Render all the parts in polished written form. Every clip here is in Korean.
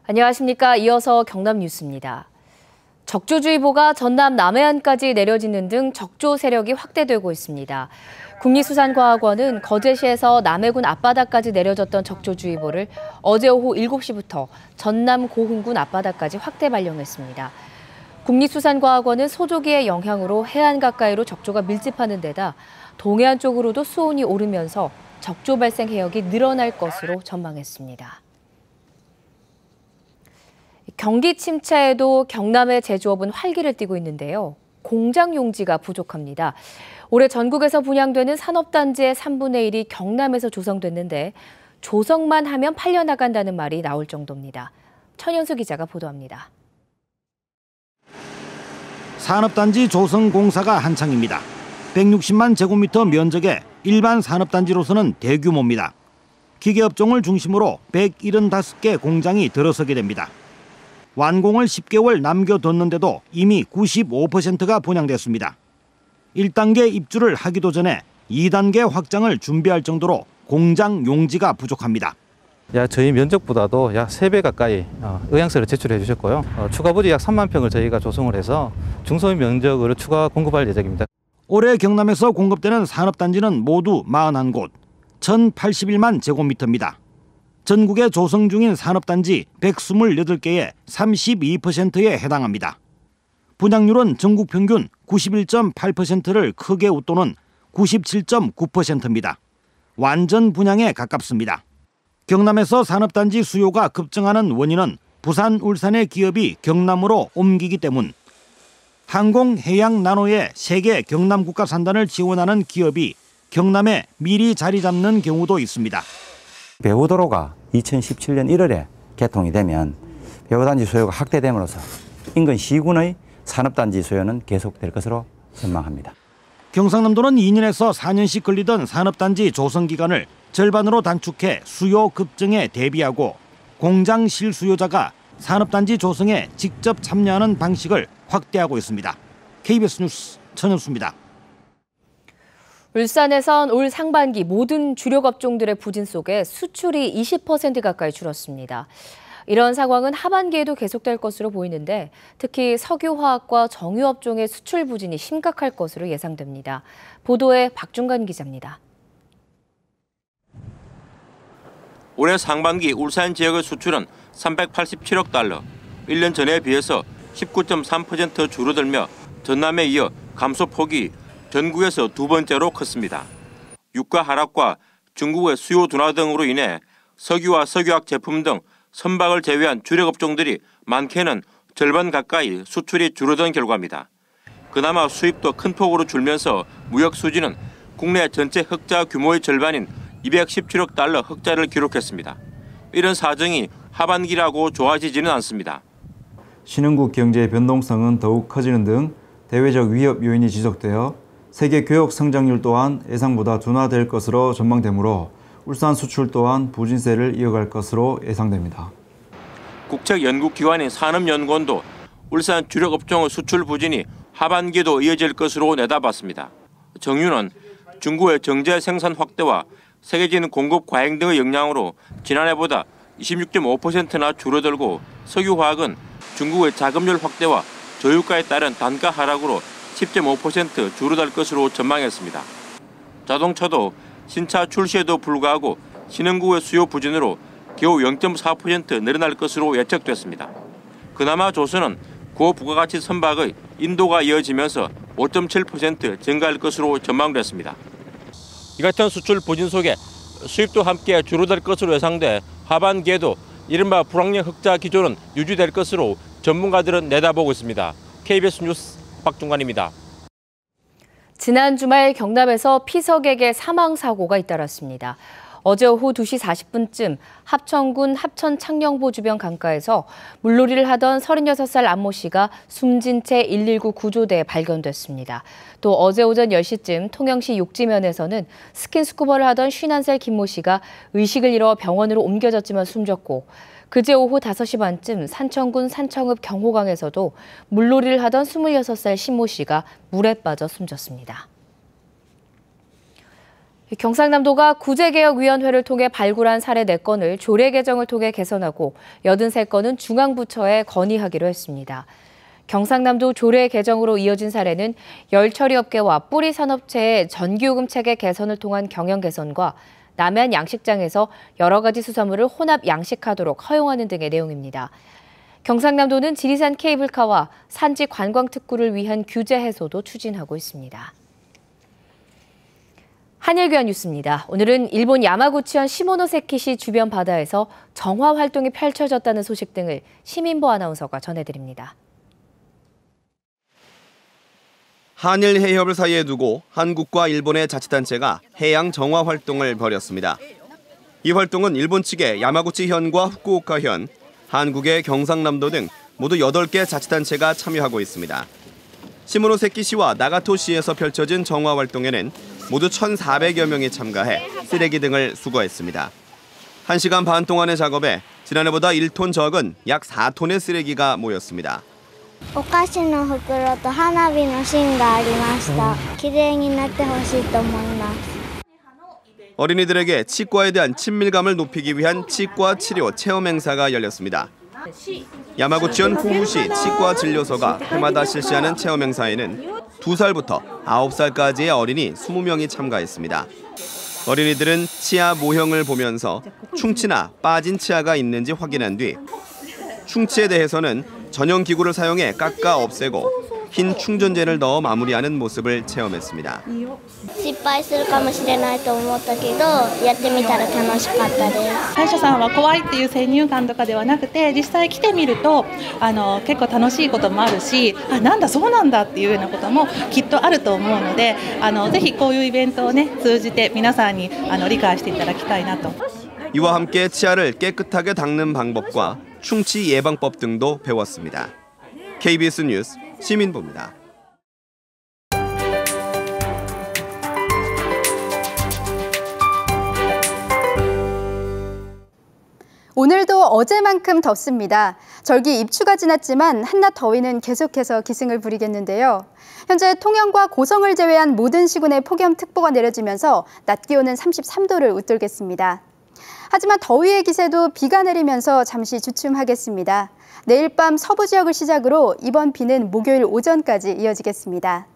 안녕하십니까. 이어서 경남 뉴스입니다. 적조주의보가 전남 남해안까지 내려지는 등 적조 세력이 확대되고 있습니다. 국립수산과학원은 거제시에서 남해군 앞바다까지 내려졌던 적조주의보를 어제 오후 7시부터 전남 고흥군 앞바다까지 확대 발령했습니다. 국립수산과학원은 소조기의 영향으로 해안 가까이로 적조가 밀집하는 데다 동해안 쪽으로도 수온이 오르면서 적조 발생 해역이 늘어날 것으로 전망했습니다. 경기 침체에도 경남의 제조업은 활기를 띠고 있는데요. 공장 용지가 부족합니다. 올해 전국에서 분양되는 산업단지의 3분의 1이 경남에서 조성됐는데 조성만 하면 팔려나간다는 말이 나올 정도입니다. 천연수 기자가 보도합니다. 산업단지 조성 공사가 한창입니다. 160만 제곱미터 면적의 일반 산업단지로서는 대규모입니다. 기계업종을 중심으로 175개 공장이 들어서게 됩니다. 완공을 10개월 남겨뒀는데도 이미 95%가 분양됐습니다. 1단계 입주를 하기도 전에 2단계 확장을 준비할 정도로 공장 용지가 부족합니다. 저희 면적보다도 약 3배 가까이 의향서를 제출해 주셨고요. 추가 부지 약 3만 평을 저희가 조성을 해서 중소형 면적으로 추가 공급할 예정입니다. 올해 경남에서 공급되는 산업단지는 모두 41곳, 1,081만 제곱미터입니다. 전국에 조성 중인 산업단지 128개의 32%에 해당합니다. 분양률은 전국 평균 91.8%를 크게 웃도는 97.9%입니다. 완전 분양에 가깝습니다. 경남에서 산업단지 수요가 급증하는 원인은 부산, 울산의 기업이 경남으로 옮기기 때문. 항공, 해양, 나노의 세계 경남 국가산단을 지원하는 기업이 경남에 미리 자리 잡는 경우도 있습니다. 배후도로가 2017년 1월에 개통이 되면 배후단지 수요가 확대됨으로써 인근 시군의 산업단지 수요는 계속될 것으로 전망합니다. 경상남도는 2년에서 4년씩 걸리던 산업단지 조성 기간을 절반으로 단축해 수요 급증에 대비하고 공장 실수요자가 산업단지 조성에 직접 참여하는 방식을 확대하고 있습니다. KBS 뉴스 천연수입니다. 울산에선 올 상반기 모든 주력 업종들의 부진 속에 수출이 20% 가까이 줄었습니다. 이런 상황은 하반기에도 계속될 것으로 보이는데 특히 석유화학과 정유업종의 수출 부진이 심각할 것으로 예상됩니다. 보도에 박중관 기자입니다. 올해 상반기 울산 지역의 수출은 387억 달러, 1년 전에 비해서 19.3% 줄어들며 전남에 이어 감소폭이 전국에서 두 번째로 컸습니다. 유가 하락과 중국의 수요 둔화 등으로 인해 석유와 석유화학 제품 등 선박을 제외한 주력 업종들이 많게는 절반 가까이 수출이 줄어든 결과입니다. 그나마 수입도 큰 폭으로 줄면서 무역 수지는 국내 전체 흑자 규모의 절반인 217억 달러 흑자를 기록했습니다. 이런 사정이 하반기라고 좋아지지는 않습니다. 신흥국 경제의 변동성은 더욱 커지는 등 대외적 위협 요인이 지속되어 세계 교역 성장률 또한 예상보다 둔화될 것으로 전망되므로 울산 수출 또한 부진세를 이어갈 것으로 예상됩니다. 국책연구기관인 산업연구원도 울산 주력 업종의 수출 부진이 하반기에도 이어질 것으로 내다봤습니다. 정유는 중국의 정제 생산 확대와 세계적인 공급 과잉 등의 영향으로 지난해보다 26.5%나 줄어들고 석유화학은 중국의 자금률 확대와 저유가에 따른 단가 하락으로 10.5% 줄어들 것으로 전망했습니다. 자동차도 신차 출시에도 불구하고 신흥국의 수요 부진으로 겨우 0.4% 늘어날 것으로 예측됐습니다. 그나마 조선은 고부가가치 선박의 인도가 이어지면서 5.7% 증가할 것으로 전망됐습니다. 이 같은 수출 부진 속에 수입도 함께 줄어들 것으로 예상돼 하반기에도 이른바 불황력 흑자 기조는 유지될 것으로 전문가들은 내다보고 있습니다. KBS 뉴스 박중관입니다. 지난 주말 경남에서 피서객의 사망 사고가 잇따랐습니다. 어제 오후 2시 40분쯤 합천군 합천창녕보 주변 강가에서 물놀이를 하던 36살 안모 씨가 숨진 채 119 구조대에 발견됐습니다. 또 어제 오전 10시쯤 통영시 욕지면에서는 스킨스쿠버를 하던 51살 김모 씨가 의식을 잃어 병원으로 옮겨졌지만 숨졌고 그제 오후 5시 반쯤 산청군 산청읍 경호강에서도 물놀이를 하던 26살 신모 씨가 물에 빠져 숨졌습니다. 경상남도가 구제개혁위원회를 통해 발굴한 사례 4건을 조례 개정을 통해 개선하고 83건은 중앙부처에 건의하기로 했습니다. 경상남도 조례 개정으로 이어진 사례는 열처리업계와 뿌리산업체의 전기요금 체계 개선을 통한 경영 개선과 남해안 양식장에서 여러 가지 수산물을 혼합 양식하도록 허용하는 등의 내용입니다. 경상남도는 지리산 케이블카와 산지 관광 특구를 위한 규제 해소도 추진하고 있습니다. 한일교환 뉴스입니다. 오늘은 일본 야마구치현 시모노세키시 주변 바다에서 정화 활동이 펼쳐졌다는 소식 등을 시민보 아나운서가 전해드립니다. 한일 해협을 사이에 두고 한국과 일본의 자치단체가 해양 정화 활동을 벌였습니다. 이 활동은 일본 측의 야마구치현과 후쿠오카현, 한국의 경상남도 등 모두 8개 자치단체가 참여하고 있습니다. 시모노세키시와 나가토시에서 펼쳐진 정화 활동에는 모두 1,400여 명이 참가해 쓰레기 등을 수거했습니다. 1시간 반 동안의 작업에 지난해보다 1톤 적은 약 4톤의 쓰레기가 모였습니다. お菓子の袋と花火の芯がありました。きれいになってほしいと思います。 어린이들에게 치과에 대한 친밀감을 높이기 위한 치과 치료 체험 행사가 열렸습니다. 야마구치현 후우시 치과 진료소가 해마다 실시하는 체험 행사에는 2살부터 9살까지의 어린이 20명이 참가했습니다. 어린이들은 치아 모형을 보면서 충치나 빠진 치아가 있는지 확인한 뒤 충치에 대해서는 전용 기구를 사용해 깎아 없애고 흰 충전재를 넣어 마무리하는 모습을 체험했습니다. 失敗するかもしれないと思ったけど、やってみたら楽しかったです。歯医者さんは怖いっていう先入観とかではなくて、実際来てみると結構楽しいこともあるし、なんだそうなんだっていうようなこともきっとあると思うので、ぜひこういうイベントをね通じて皆さんに理解していただきたいなと。 이와 함께 치아를 깨끗하게 닦는 방법과 충치 예방법 등도 배웠습니다. KBS 뉴스 시민보입니다. 오늘도 어제만큼 덥습니다. 절기 입추가 지났지만 한낮 더위는 계속해서 기승을 부리겠는데요. 현재 통영과 고성을 제외한 모든 시군에 폭염특보가 내려지면서 낮 기온은 33도를 웃돌겠습니다. 하지만 더위의 기세도 비가 내리면서 잠시 주춤하겠습니다. 내일 밤 서부 지역을 시작으로 이번 비는 목요일 오전까지 이어지겠습니다.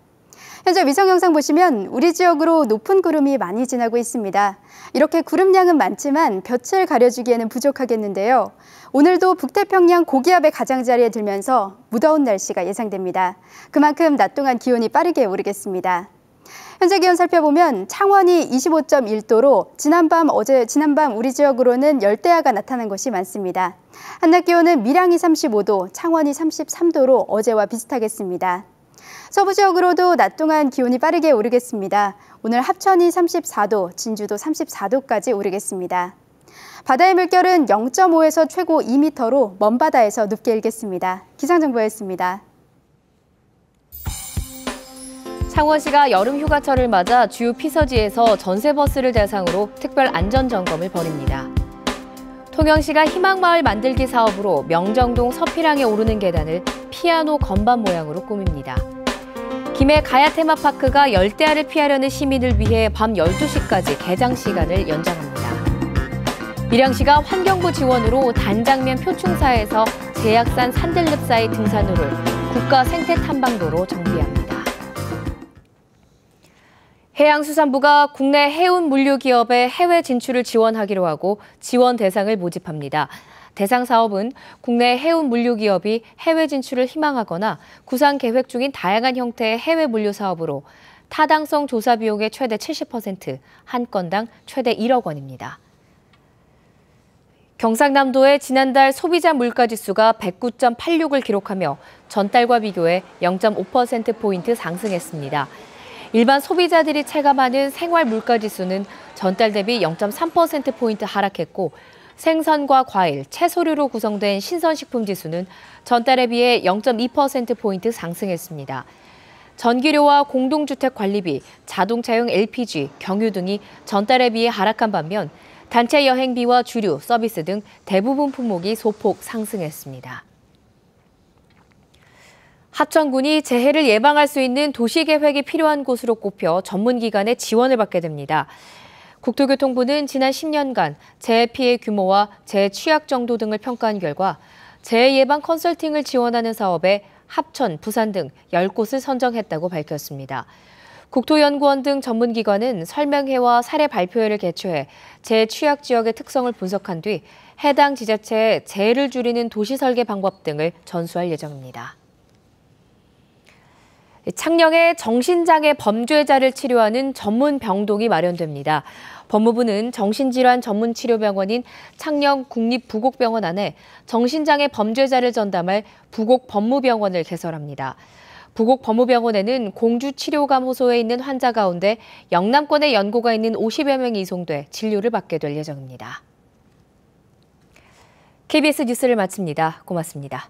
현재 위성 영상 보시면 우리 지역으로 높은 구름이 많이 지나고 있습니다. 이렇게 구름량은 많지만 볕을 가려주기에는 부족하겠는데요. 오늘도 북태평양 고기압의 가장자리에 들면서 무더운 날씨가 예상됩니다. 그만큼 낮 동안 기온이 빠르게 오르겠습니다. 현재 기온 살펴보면 창원이 25.1도로 지난밤 우리 지역으로는 열대야가 나타난 곳이 많습니다. 한낮 기온은 밀양이 35도, 창원이 33도로 어제와 비슷하겠습니다. 서부 지역으로도 낮 동안 기온이 빠르게 오르겠습니다. 오늘 합천이 34도, 진주도 34도까지 오르겠습니다. 바다의 물결은 0.5에서 최고 2m로 먼 바다에서 높게 일겠습니다. 기상정보였습니다. 창원시가 여름 휴가철을 맞아 주요 피서지에서 전세버스를 대상으로 특별 안전점검을 벌입니다. 통영시가 희망마을 만들기 사업으로 명정동 서피랑에 오르는 계단을 피아노 건반 모양으로 꾸밉니다. 김해 가야 테마파크가 열대야를 피하려는 시민을 위해 밤 12시까지 개장 시간을 연장합니다. 밀양시가 환경부 지원으로 단장면 표충사에서 제약산 산들릅사이 등산로를 국가 생태 탐방로로 정비합니다. 해양수산부가 국내 해운 물류 기업의 해외 진출을 지원하기로 하고 지원 대상을 모집합니다. 대상 사업은 국내 해운 물류 기업이 해외 진출을 희망하거나 구상 계획 중인 다양한 형태의 해외 물류 사업으로 타당성 조사 비용의 최대 70%, 한 건당 최대 1억 원입니다. 경상남도의 지난달 소비자 물가지수가 109.86을 기록하며 전달과 비교해 0.5%포인트 상승했습니다. 일반 소비자들이 체감하는 생활 물가지수는 전달 대비 0.3%포인트 하락했고 생선과 과일, 채소류로 구성된 신선식품 지수는 전달에 비해 0.2%포인트 상승했습니다. 전기료와 공동주택 관리비, 자동차용 LPG, 경유 등이 전달에 비해 하락한 반면 단체 여행비와 주류, 서비스 등 대부분 품목이 소폭 상승했습니다. 하천군이 재해를 예방할 수 있는 도시계획이 필요한 곳으로 꼽혀 전문기관의 지원을 받게 됩니다. 국토교통부는 지난 10년간 재해 피해 규모와 재해 취약 정도 등을 평가한 결과 재해 예방 컨설팅을 지원하는 사업에 합천, 부산 등 10곳을 선정했다고 밝혔습니다. 국토연구원 등 전문기관은 설명회와 사례 발표회를 개최해 재해 취약 지역의 특성을 분석한 뒤 해당 지자체의 재해를 줄이는 도시 설계 방법 등을 전수할 예정입니다. 창녕에 정신장애 범죄자를 치료하는 전문 병동이 마련됩니다. 법무부는 정신질환 전문 치료병원인 창녕 국립부곡병원 안에 정신장애 범죄자를 전담할 부곡법무병원을 개설합니다. 부곡법무병원에는 공주치료감 호소에 있는 환자 가운데 영남권에 연고가 있는 50여 명이 이송돼 진료를 받게 될 예정입니다. KBS 뉴스를 마칩니다. 고맙습니다.